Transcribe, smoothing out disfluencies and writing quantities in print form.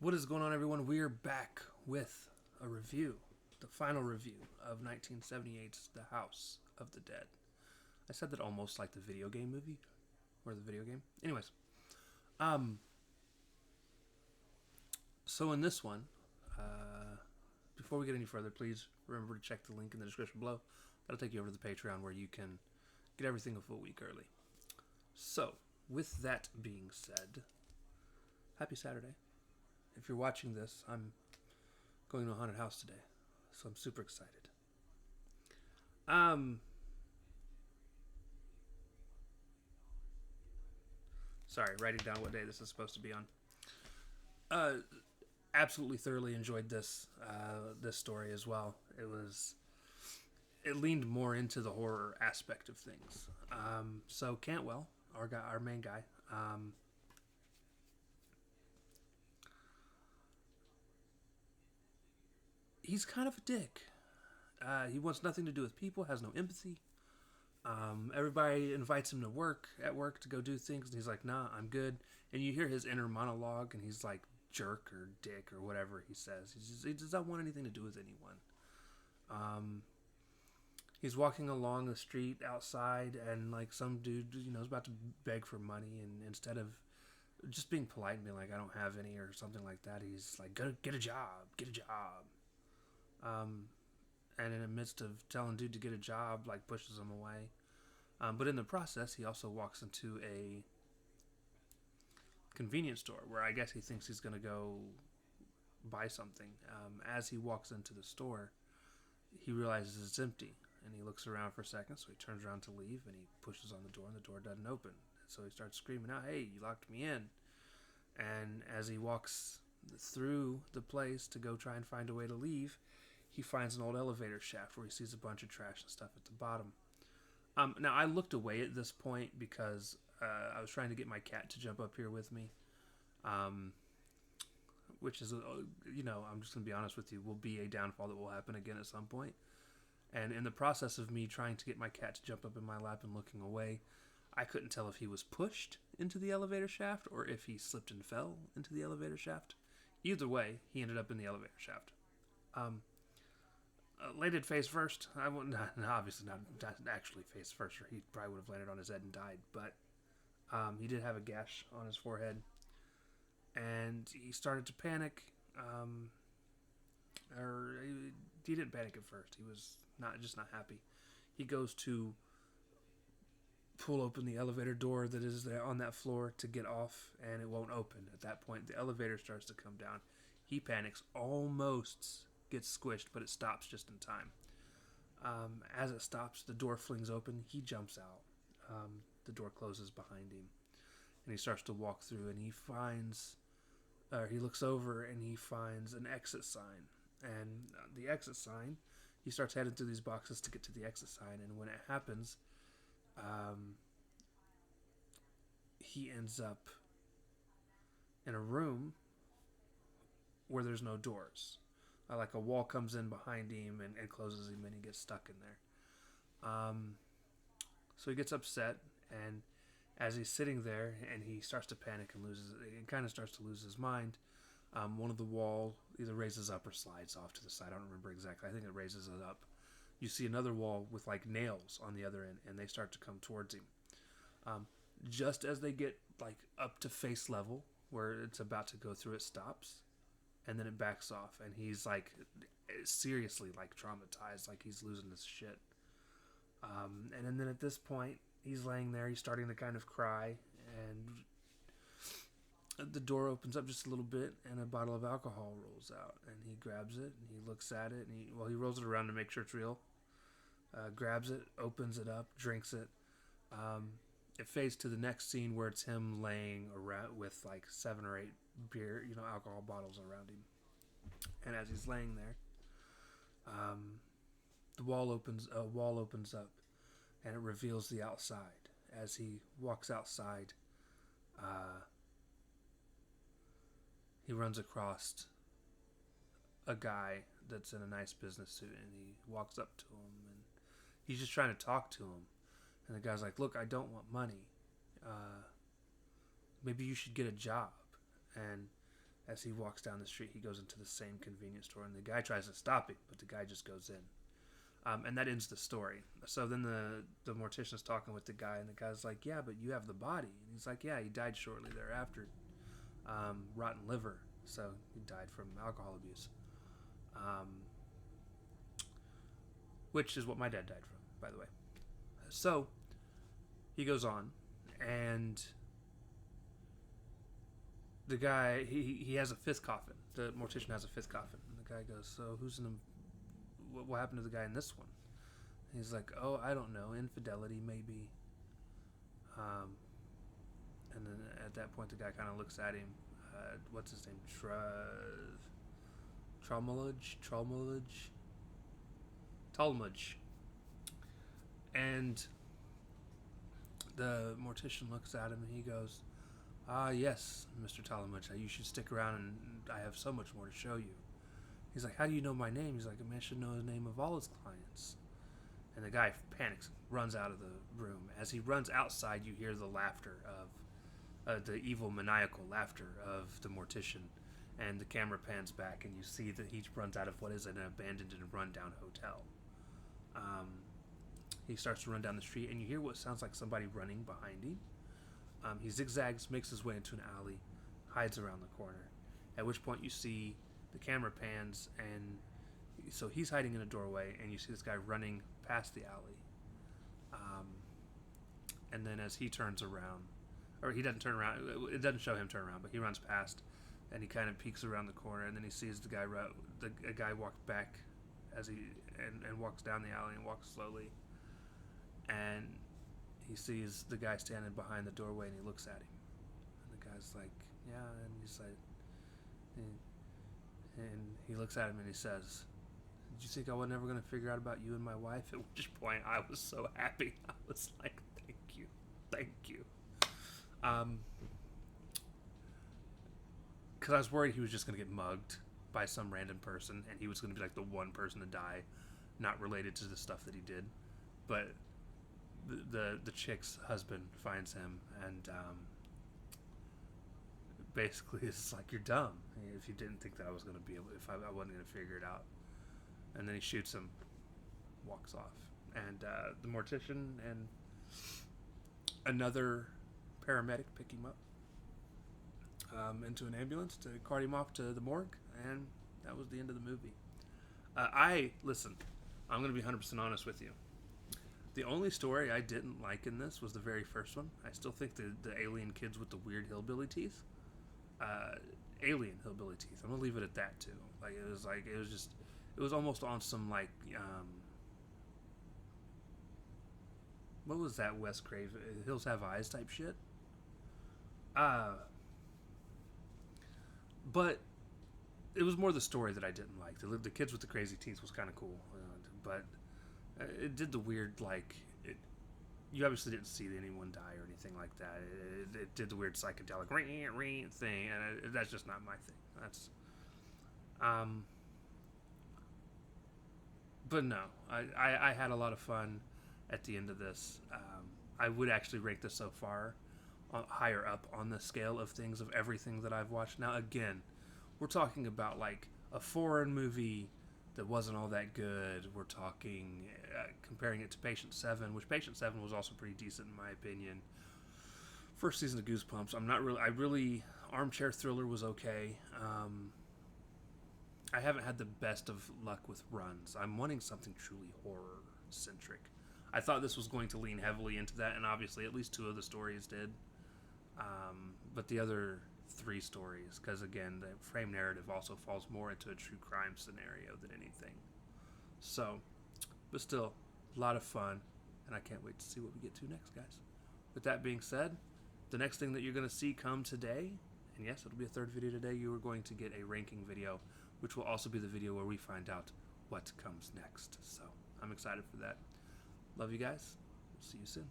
What is going on, everyone? We're back with a review, the final review of 1978's The House of the Dead. I said that almost like the video game movie, or the video game. Anyways, um, so in this one, before we get any further, please remember to check the link in the description below. That'll take you over to the Patreon where you can get everything a full week early. So, with that being said, happy Saturday. If you're watching this, I'm going to a haunted house today, so I'm super excited. Um, Sorry, writing down what day this is supposed to be on. Uh, Absolutely thoroughly enjoyed this story as well. It leaned more into the horror aspect of things. So Cantwell, our main guy, he's kind of a dick. He wants nothing to do with people, has no empathy. Everybody invites him to work to go do things, and he's like, "Nah, I'm good." And you hear his inner monologue, and he's like, "Jerk" or "dick" or whatever he says. He does not want anything to do with anyone. Um, he's walking along the street outside, and like some dude, is about to beg for money, and instead of just being polite and being like, "I don't have any" or something like that, he's like, "Go get a job, get a job." Um, and in the midst of telling dude to get a job, like pushes him away. But in the process, he also walks into a convenience store where I guess he thinks he's going to go buy something. As he walks into the store, he realizes it's empty, and he looks around for a second. So he turns around to leave, and he pushes on the door, and the door doesn't open. So he starts screaming out, "Hey, you locked me in!" And as he walks through the place to go try and find a way to leave, he finds an old elevator shaft where he sees a bunch of trash and stuff at the bottom. Now, I looked away at this point because I was trying to get my cat to jump up here with me, um, which is, I'm just going to be honest with you, will be a downfall that will happen again at some point. And in the process of me trying to get my cat to jump up in my lap and looking away, I couldn't tell if he was pushed into the elevator shaft or if he slipped and fell into the elevator shaft. Either way, he ended up in the elevator shaft. Um, Landed face first. I wouldn't, obviously not actually face first, or he probably would have landed on his head and died. But he did have a gash on his forehead, and he started to panic. Or he didn't panic at first. He was not happy. He goes to pull open the elevator door that is there on that floor to get off, and it won't open. At that point, the elevator starts to come down. He panics, almost gets squished, but it stops just in time. As it stops, the door flings open. He jumps out. The door closes behind him, and he starts to walk through. And he looks over and he finds an exit sign. And the exit sign, he starts heading through these boxes to get to the exit sign. And when it happens, he ends up in a room where there's no doors. Like a wall comes in behind him and closes him, and he gets stuck in there. So he gets upset, and as he's sitting there, and he starts to panic and kind of starts to lose his mind. One of the wall either raises up or slides off to the side. I don't remember exactly. I think it raises it up. You see another wall with like nails on the other end, and they start to come towards him. Just as they get like up to face level, where it's about to go through, it stops, and then it backs off, and he's like seriously like traumatized, like he's losing his shit. And then at this point, he's laying there, he's starting to kind of cry, and the door opens up just a little bit, and a bottle of alcohol rolls out, and he grabs it, and he looks at it, and he rolls it around to make sure it's real. Grabs it, opens it up, drinks it. It fades to the next scene where it's him laying around with like 7 or 8 alcohol bottles around him. And as he's laying there, the wall opens up, and it reveals the outside. As he walks outside, he runs across a guy that's in a nice business suit, and he walks up to him, and he's just trying to talk to him. And the guy's like, "Look, I don't want money. Maybe you should get a job." And As he walks down the street, he goes into the same convenience store, and the guy tries to stop him, but the guy just goes in. And that ends the story. So then the mortician's talking with the guy, and the guy's like, yeah, but you have the body. And he's like, yeah, he died shortly thereafter. Rotten liver. So he died from alcohol abuse. Which is what my dad died from, by the way. So he goes on, and the guy, he has a fifth coffin. The mortician has a fifth coffin. And the guy goes, so who's in the... What happened to the guy in this one? And he's like, oh, I don't know. Infidelity, maybe. And then at that point, the guy kind of looks at him. What's his name? Talmadge. And the mortician looks at him and he goes, ah, yes, Mr. Talmadge, you should stick around and I have so much more to show you. He's like, how do you know my name? He's like, a man should know the name of all his clients. And the guy panics, runs out of the room. As he runs outside, you hear the laughter of the evil, maniacal laughter of the mortician. And the camera pans back, and you see that he runs out of what is an abandoned and run-down hotel. He starts to run down the street, and you hear what sounds like somebody running behind him. He zigzags, makes his way into an alley, hides around the corner. At which point you see the camera pans, and so he's hiding in a doorway, and you see this guy running past the alley. And then as he turns around, or he doesn't turn around, it doesn't show him turn around, but he runs past, and he kind of peeks around the corner, and then he sees the guy walk back as he and walks down the alley and walks slowly, and he sees the guy standing behind the doorway, and he looks at him, and the guy's like, yeah, and he's like, and he looks at him and he says, did you think I was never going to figure out about you and my wife? At which point I was so happy. I was like, thank you. Because I was worried he was just going to get mugged by some random person, and he was going to be like the one person to die, not related to the stuff that he did. But the chick's husband finds him, and basically it's like, you're dumb if you didn't think that I was going to be able, if I wasn't going to figure it out. And then he shoots him, walks off, and the mortician and another paramedic pick him up into an ambulance to cart him off to the morgue, and that was the end of the movie. Listen, I'm going to be 100% honest with you. The only story I didn't like in this was the very first one. I still think the alien kids with the weird hillbilly teeth, alien hillbilly teeth. I'm gonna leave it at that too. It was almost on some like what was that Wes Craven, Hills Have Eyes type shit. But it was more the story that I didn't like. The kids with the crazy teeth was kind of cool, but it did the weird, like, you obviously didn't see anyone die or anything like that. It did the weird psychedelic thing, and that's just not my thing. That's but no, I had a lot of fun at the end of this. I would actually rank this so far higher up on the scale of things, of everything that I've watched. Now, again, we're talking about like a foreign movie that wasn't all that good. We're talking comparing it to Patient 7, which Patient 7 was also pretty decent in my opinion. First season of Goosebumps, Armchair Thriller was okay. I haven't had the best of luck with runs. I'm wanting something truly horror centric. I thought this was going to lean heavily into that, and obviously at least 2 of the stories did. But the other 3 stories, because again, the frame narrative also falls more into a true crime scenario than anything. So, but still, a lot of fun, and I can't wait to see what we get to next, guys. With that being said, the next thing that you're going to see come today, and yes, it'll be a 3rd video today, you are going to get a ranking video, which will also be the video where we find out what comes next. So, I'm excited for that. Love you guys. See you soon.